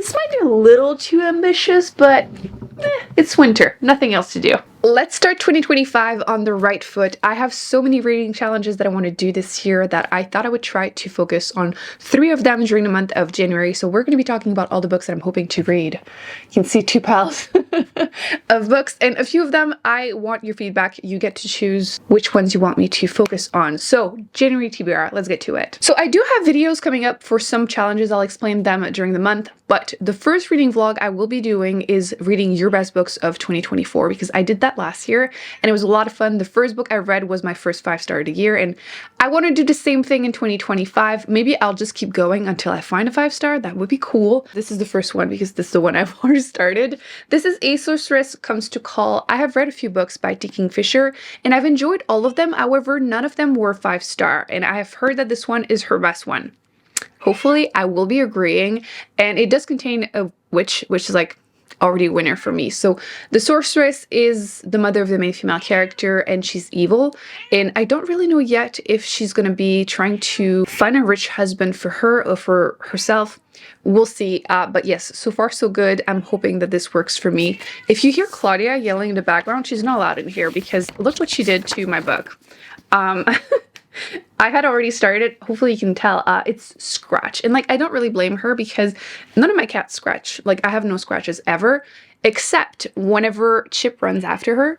This might be a little too ambitious, but it's winter. Nothing else to do. Let's start 2025 on the right foot. I have so many reading challenges that I want to do this year that I thought I would try to focus on 3 of them during the month of January. So we're going to be talking about all the books that I'm hoping to read. You can see 2 piles of books, and a few of them I want your feedback. You get to choose which ones you want me to focus on. So January TBR, let's get to it. So I do have videos coming up for some challenges. I'll explain them during the month, but the first reading vlog I will be doing is reading your best books of 2024 because I did that last year and it was a lot of fun. The first book I read was my first 5-star of the year, and I want to do the same thing in 2025. Maybe I'll just keep going until I find a 5-star. That would be cool. This is the first one because this is the one I've already started. This is A Sorceress Comes to Call. I have read a few books by T. Kingfisher and I've enjoyed all of them. However, none of them were 5-star, and I have heard that this one is her best one. Hopefully I will be agreeing, and it does contain a witch, which is like already a winner for me. So the sorceress is the mother of the main female character and she's evil, and I don't really know yet if she's gonna be trying to find a rich husband for her or for herself. We'll see, but yes, so far so good. I'm hoping that this works for me. If you hear Claudia yelling in the background, she's not allowed in here because look what she did to my book. I had already started. Hopefully you can tell it's scratch, and like I don't really blame her because none of my cats scratch. Like I have no scratches ever, except whenever Chip runs after her.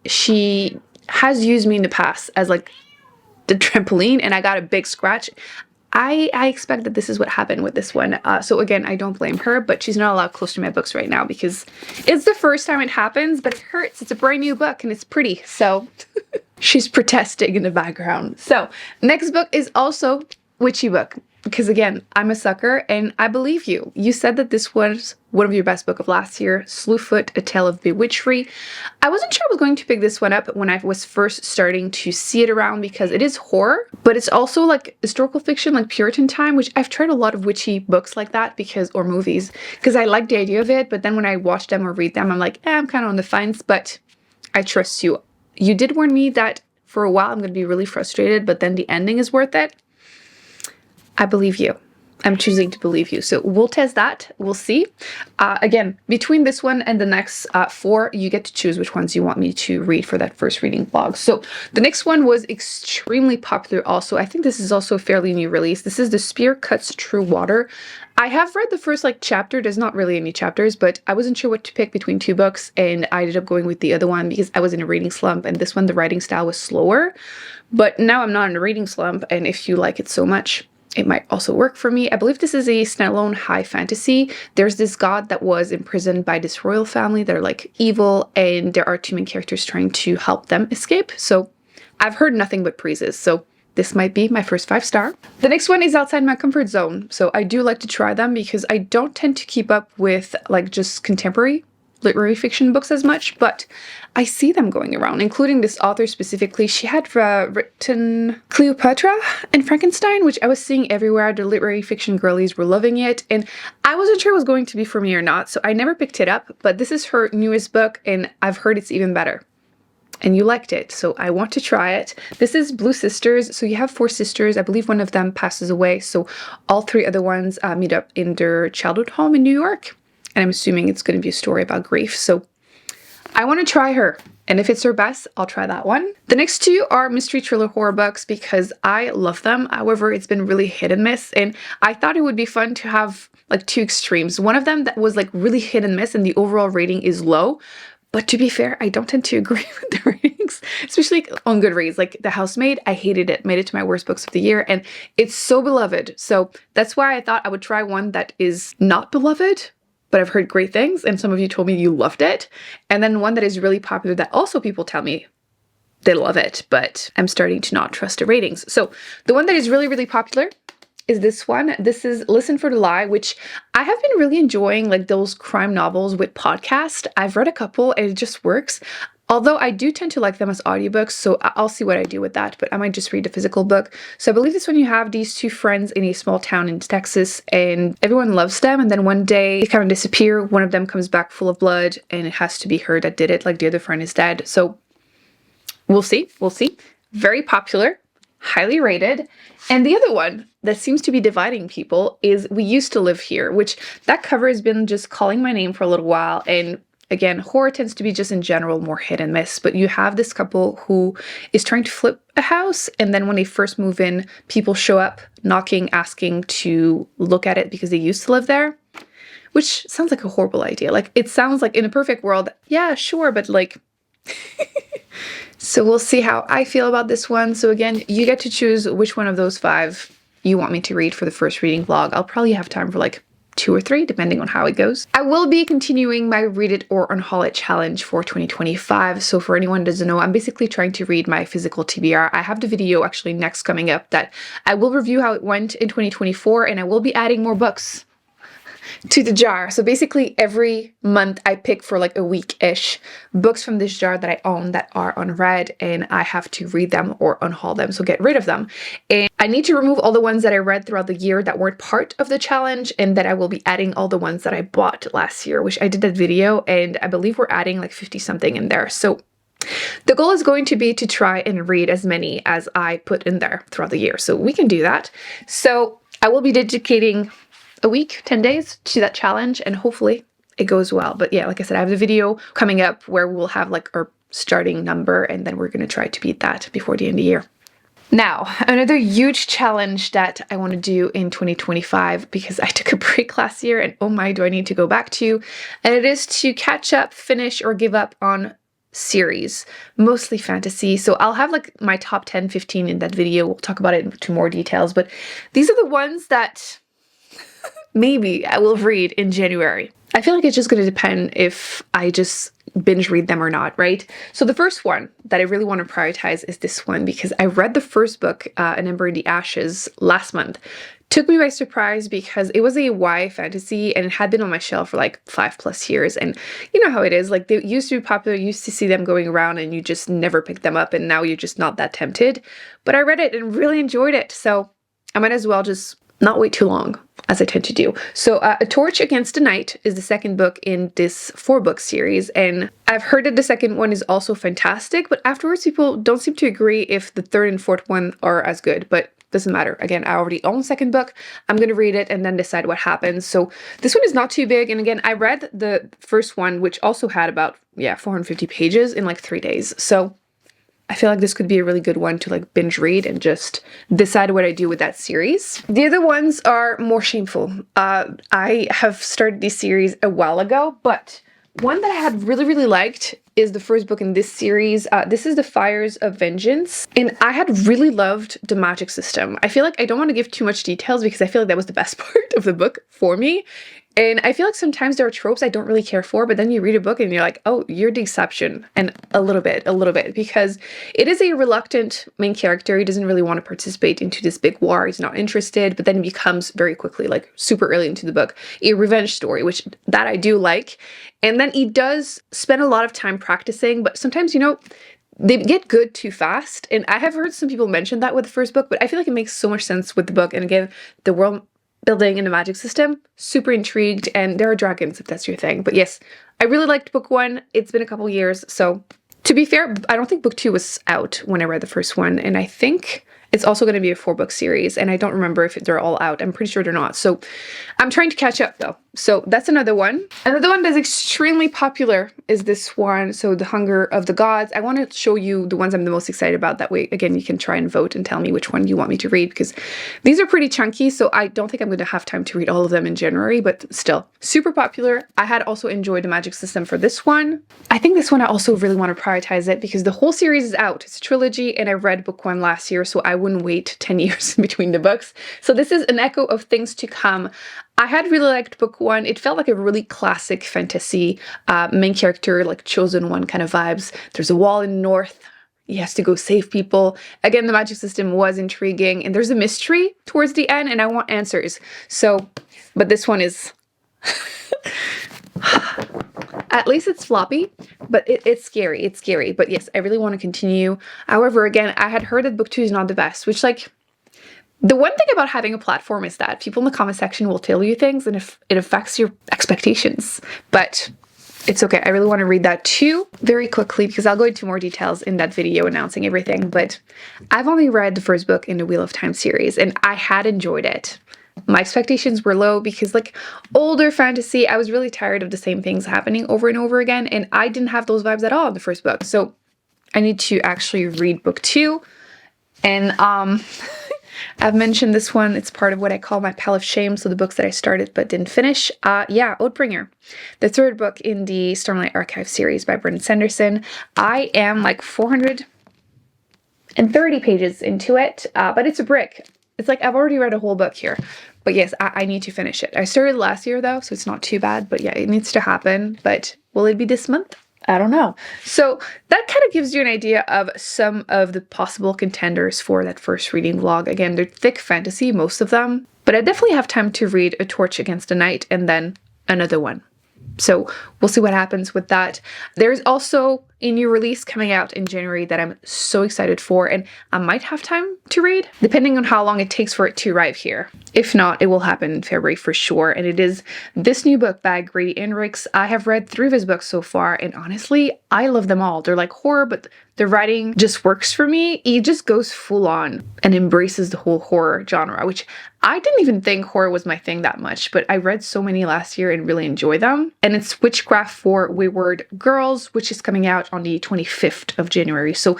She has used me in the past as like the trampoline and I got a big scratch. I expect that this is what happened with this one. So again, I don't blame her, but she's not allowed close to my books right now because it's the first time it happens, but it hurts. It's a brand new book and it's pretty, so she's protesting in the background. So next book is also witchy book because again, I'm a sucker and I believe you. You said that this was one of your best book of last year, Slewfoot, A Tale of Bewitchery. I wasn't sure I was going to pick this one up when I was first starting to see it around because it is horror, but it's also like historical fiction, like Puritan time, which I've tried a lot of witchy books like that or movies, because I like the idea of it, but then when I watch them or read them, I'm like, I'm kind of on the fence, but I trust you. You did warn me that for a while I'm going to be really frustrated, but then the ending is worth it. I believe you. I'm choosing to believe you. So we'll test that. We'll see. Again, between this one and the next 4, you get to choose which ones you want me to read for that first reading vlog. So the next one was extremely popular also. I think this is also a fairly new release. This is The Spear Cuts True Water. I have read the first chapter. There's not really any chapters, but I wasn't sure what to pick between 2 books, and I ended up going with the other one because I was in a reading slump, and this one, the writing style was slower. But now I'm not in a reading slump, and if you like it so much, it might also work for me. I believe this is a standalone high fantasy. There's this god that was imprisoned by this royal family. They're like evil, and there are 2 main characters trying to help them escape. So I've heard nothing but praises. So this might be my first 5-star. The next one is outside my comfort zone. So I do like to try them because I don't tend to keep up with just contemporary literary fiction books as much, but I see them going around, including this author specifically. She had written Cleopatra and Frankenstein, which I was seeing everywhere. The literary fiction girlies were loving it, and I wasn't sure it was going to be for me or not, so I never picked it up, but this is her newest book, and I've heard it's even better. And you liked it, so I want to try it. This is Blue Sisters. So you have 4 sisters. I believe one of them passes away, so all 3 other ones meet up in their childhood home in New York. And I'm assuming it's going to be a story about grief. So I want to try her. And if it's her best, I'll try that one. The next 2 are mystery thriller horror books because I love them. However, it's been really hit and miss. And I thought it would be fun to have 2 extremes. One of them that was really hit and miss and the overall rating is low. But to be fair, I don't tend to agree with the ratings, especially on Goodreads. Like The Housemaid, I hated it, made it to my worst books of the year, and it's so beloved. So that's why I thought I would try one that is not beloved, but I've heard great things, and some of you told me you loved it. And then one that is really popular that also people tell me they love it, but I'm starting to not trust the ratings. So the one that is really, really popular is this one. This is Listen for the Lie, which I have been really enjoying, those crime novels with podcast. I've read a couple and it just works. Although I do tend to like them as audiobooks, so I'll see what I do with that, but I might just read the physical book. So I believe this one, you have these 2 friends in a small town in Texas, and everyone loves them, and then one day they kind of disappear. One of them comes back full of blood, and it has to be her that did it, the other friend is dead. So we'll see. Very popular, highly rated. And the other one, that seems to be dividing people is We Used to Live Here, which that cover has been just calling my name for a little while. And again, horror tends to be just in general more hit and miss, but you have this couple who is trying to flip a house, and then when they first move in, people show up knocking, asking to look at it because they used to live there, which sounds like a horrible idea. Like, it sounds like in a perfect world, yeah, sure, but like... So we'll see how I feel about this one. So again, you get to choose which one of those 5 you want me to read for the first reading vlog. I'll probably have time for like 2 or 3, depending on how it goes. I will be continuing my Read It or Unhaul It challenge for 2025. So for anyone who doesn't know, I'm basically trying to read my physical TBR. I have the video actually next coming up that I will review how it went in 2024, and I will be adding more books to the jar. So basically every month I pick for like a week-ish books from this jar that I own that are unread, and I have to read them or unhaul them, so get rid of them. And I need to remove all the ones that I read throughout the year that weren't part of the challenge, and that I will be adding all the ones that I bought last year, which I did that video, and I believe we're adding like 50 something in there. So the goal is going to be to try and read as many as I put in there throughout the year, so we can do that. So I will be dedicating a week, 10 days to that challenge, and hopefully it goes well. But yeah, like I said, I have the video coming up where we'll have like our starting number, and then we're going to try to beat that before the end of the year. Now, another huge challenge that I want to do in 2025, because I took a break last year and oh my, do I need to go back to, and it is to catch up, finish, or give up on series, mostly fantasy. So I'll have like my top 10, 15 in that video. We'll talk about it into more details, but these are the ones that maybe I will read in January. I feel like it's just going to depend if I just binge read them or not, right? So the first one that I really want to prioritize is this one, because I read the first book, An Ember in the Ashes, last month. Took me by surprise because it was a YA fantasy and it had been on my shelf for like 5+ years. And you know how it is, like they used to be popular, you used to see them going around and you just never pick them up, and now you're just not that tempted. But I read it and really enjoyed it. So I might as well just not wait too long, as I tend to do. So A Torch Against a Night is the second book in this 4-book series, and I've heard that the second one is also fantastic, but afterwards people don't seem to agree if the third and fourth one are as good, but doesn't matter. Again, I already own the second book. I'm going to read it and then decide what happens. So this one is not too big, and again, I read the first one, which also had about, 450 pages in like 3 days. So I feel like this could be a really good one to like binge read and just decide what I do with that series. The other ones are more shameful. I have started this series a while ago, but one that I had really liked is the first book in this series. This is The Fires of Vengeance, and I had really loved the magic system. I feel like I don't want to give too much details because I feel like that was the best part of the book for me. And I feel like sometimes there are tropes I don't really care for, but then you read a book and you're like, oh, you're the exception. And a little bit, because it is a reluctant main character. He doesn't really want to participate into this big war. He's not interested, but then it becomes very quickly, like super early into the book, a revenge story, which that I do like. And then he does spend a lot of time practicing, but sometimes, they get good too fast. And I have heard some people mention that with the first book, but I feel like it makes so much sense with the book. And again, the world building in the magic system, super intrigued, and there are dragons if that's your thing. But yes, I really liked book 1. It's been a couple years, so to be fair, I don't think book 2 was out when I read the first one, and I think it's also going to be a 4-book series, and I don't remember if they're all out. I'm pretty sure they're not. So I'm trying to catch up though. So that's another one. Another one that's extremely popular is this one. So The Hunger of the Gods. I want to show you the ones I'm the most excited about. That way, again, you can try and vote and tell me which one you want me to read, because these are pretty chunky. So I don't think I'm going to have time to read all of them in January, but still super popular. I had also enjoyed the magic system for this one. I think this one I also really want to prioritize it because the whole series is out. It's a trilogy, and I read book 1 last year, so I wouldn't wait 10 years in between the books. So this is An Echo of Things to Come. I had really liked book 1. It felt like a really classic fantasy, main character, like chosen one kind of vibes. There's a wall in the north. He has to go save people. Again, the magic system was intriguing, and there's a mystery towards the end, and I want answers. So, but this one is... At least it's floppy, but it's scary. It's scary. But yes, I really want to continue. However, again, I had heard that book 2 is not the best, which, like, the one thing about having a platform is that people in the comment section will tell you things, and if it affects your expectations. But it's okay. I really want to read that too very quickly because I'll go into more details in that video announcing everything. But I've only read the first book in the Wheel of Time series and I had enjoyed it. My expectations were low because like older fantasy, I was really tired of the same things happening over and over again. And I didn't have those vibes at all in the first book. So I need to actually read book 2. And I've mentioned this one. It's part of what I call my pile of shame. So the books that I started but didn't finish. Yeah, Oathbringer, the third book in the Stormlight Archive series by Brandon Sanderson. I am like 430 pages into it, but it's a brick. It's like I've already read a whole book here. But yes, I need to finish it. I started last year though, so it's not too bad. But yeah, it needs to happen. But will it be this month? I don't know. So that kind of gives you an idea of some of the possible contenders for that first reading vlog. Again, they're thick fantasy, most of them. But I definitely have time to read A Torch Against the Night and then another one. So we'll see what happens with that. There's also a new release coming out in January that I'm so excited for, and I might have time to read, depending on how long it takes for it to arrive here. If not, it will happen in February for sure, and it is this new book by Grady Enricks. I have read 3 of his books so far, and honestly, I love them all. They're like horror, but the writing just works for me. He just goes full on and embraces the whole horror genre, which I didn't even think horror was my thing that much, but I read so many last year and really enjoy them. And it's Witchcraft for Wayward Girls, which is coming out on the 25th of January. So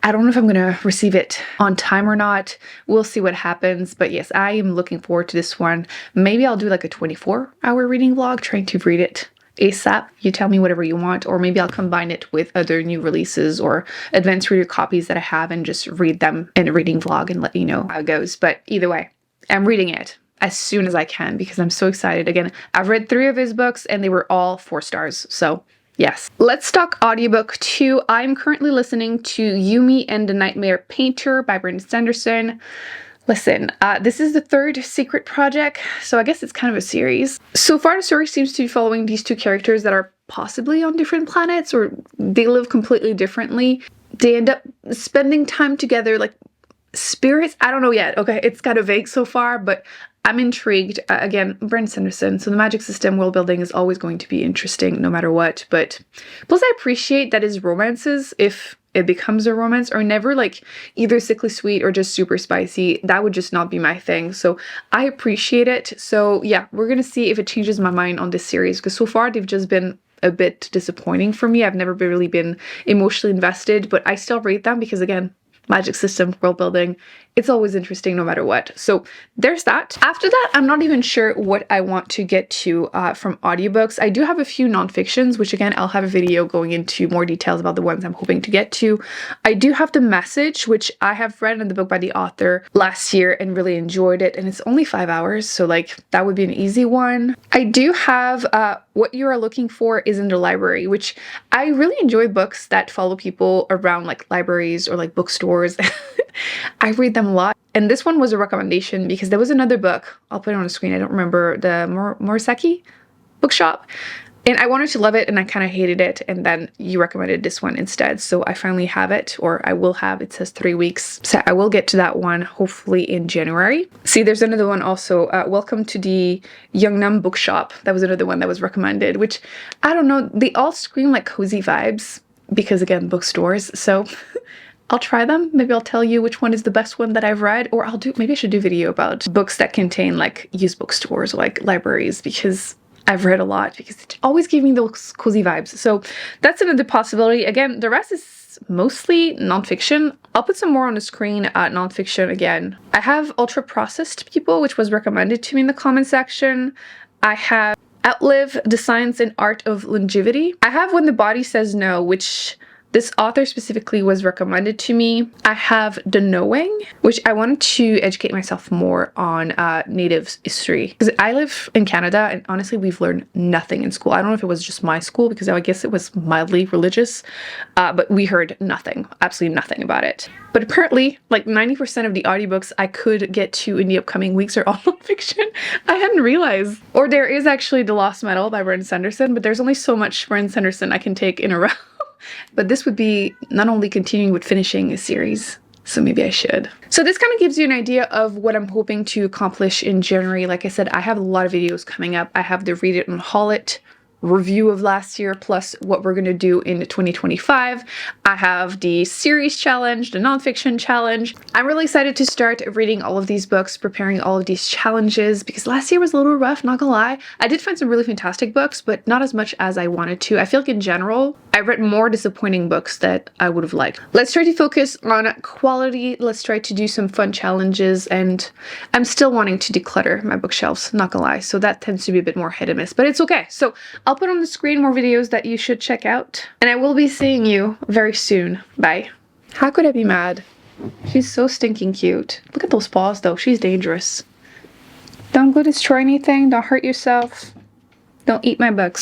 I don't know if I'm going to receive it on time or not. We'll see what happens. But yes, I am looking forward to this one. Maybe I'll do like a 24-hour reading vlog, trying to read it ASAP. You tell me whatever you want, or maybe I'll combine it with other new releases or advanced reader copies that I have and just read them in a reading vlog and let you know how it goes. But either way, I'm reading it as soon as I can because I'm so excited. Again, I've read 3 of his books and they were all 4 stars. So yes. Let's talk audiobook 2. I'm currently listening to Yumi and the Nightmare Painter by Brandon Sanderson. Listen, this is the 3rd secret project, so I guess it's kind of a series. So far, the story seems to be following these 2 characters that are possibly on different planets, or they live completely differently. They end up spending time together, like spirits. I don't know yet. Okay, it's kind of vague so far, but I'm intrigued. Again, Brandon Sanderson, so the magic system world building is always going to be interesting no matter what. But plus, I appreciate that his romances, if it becomes a romance, are never like either sickly sweet or just super spicy. That would just not be my thing. So I appreciate it. So yeah, we're gonna see if it changes my mind on this series because so far they've just been a bit disappointing for me. I've never really been emotionally invested, but I still read them because again, magic system, world building, it's always interesting no matter what. So there's that. After that, I'm not even sure what I want to get to from audiobooks. I do have a few nonfictions, which again, I'll have a video going into more details about the ones I'm hoping to get to. I do have The Message, which I have read in the book by the author last year and really enjoyed it. And it's only 5 hours, so like that would be an easy one. I do have What You Are Looking For Is in the Library, which I really enjoy books that follow people around like libraries or like bookstores. I read them a lot. And this one was a recommendation because there was another book, I'll put it on the screen, I don't remember, the Morisaki bookshop. And I wanted to love it and I kind of hated it. And then you recommended this one instead. So I finally have it, or I will have, it says 3 weeks. So I will get to that one hopefully in January. See, there's another one also, Welcome to the Yeongnam Bookshop. That was another one that was recommended, which I don't know, they all scream like cozy vibes because again, bookstores. So I'll try them. Maybe I'll tell you which one is the best one that I've read, or maybe I should do a video about books that contain like used bookstores or like libraries because I've read a lot because it always gave me those cozy vibes. So that's another possibility. Again, the rest is mostly nonfiction. I'll put some more on the screen, nonfiction again. I have Ultra Processed People, which was recommended to me in the comment section. I have Outlive the Science and Art of Longevity. I have When the Body Says No, which this author specifically was recommended to me. I have The Knowing, which I wanted to educate myself more on Native history. Because I live in Canada and honestly we've learned nothing in school. I don't know if it was just my school because I guess it was mildly religious, but we heard nothing, absolutely nothing about it. But apparently like 90% of the audiobooks I could get to in the upcoming weeks are all nonfiction. I hadn't realized. Or there is actually The Lost Metal by Brandon Sanderson, but there's only so much Brandon Sanderson I can take in a row. But this would be not only continuing with finishing a series, so maybe I should. So this kind of gives you an idea of what I'm hoping to accomplish in January. Like I said, I have a lot of videos coming up. I have the Read It, Unhaul It review of last year plus what we're going to do in 2025. I have the series challenge, the nonfiction challenge. I'm really excited to start reading all of these books, preparing all of these challenges, because last year was a little rough, not gonna lie. I did find some really fantastic books, but not as much as I wanted to. I feel like in general, I read more disappointing books that I would have liked. Let's try to focus on quality. Let's try to do some fun challenges, and I'm still wanting to declutter my bookshelves, not gonna lie. So that tends to be a bit more hit and miss, but it's okay. So I'll put on the screen more videos that you should check out, and I will be seeing you very soon. Bye. How could I be mad? She's so stinking cute. Look at those paws though. She's dangerous. Don't go destroy anything. Don't hurt yourself. Don't eat my books.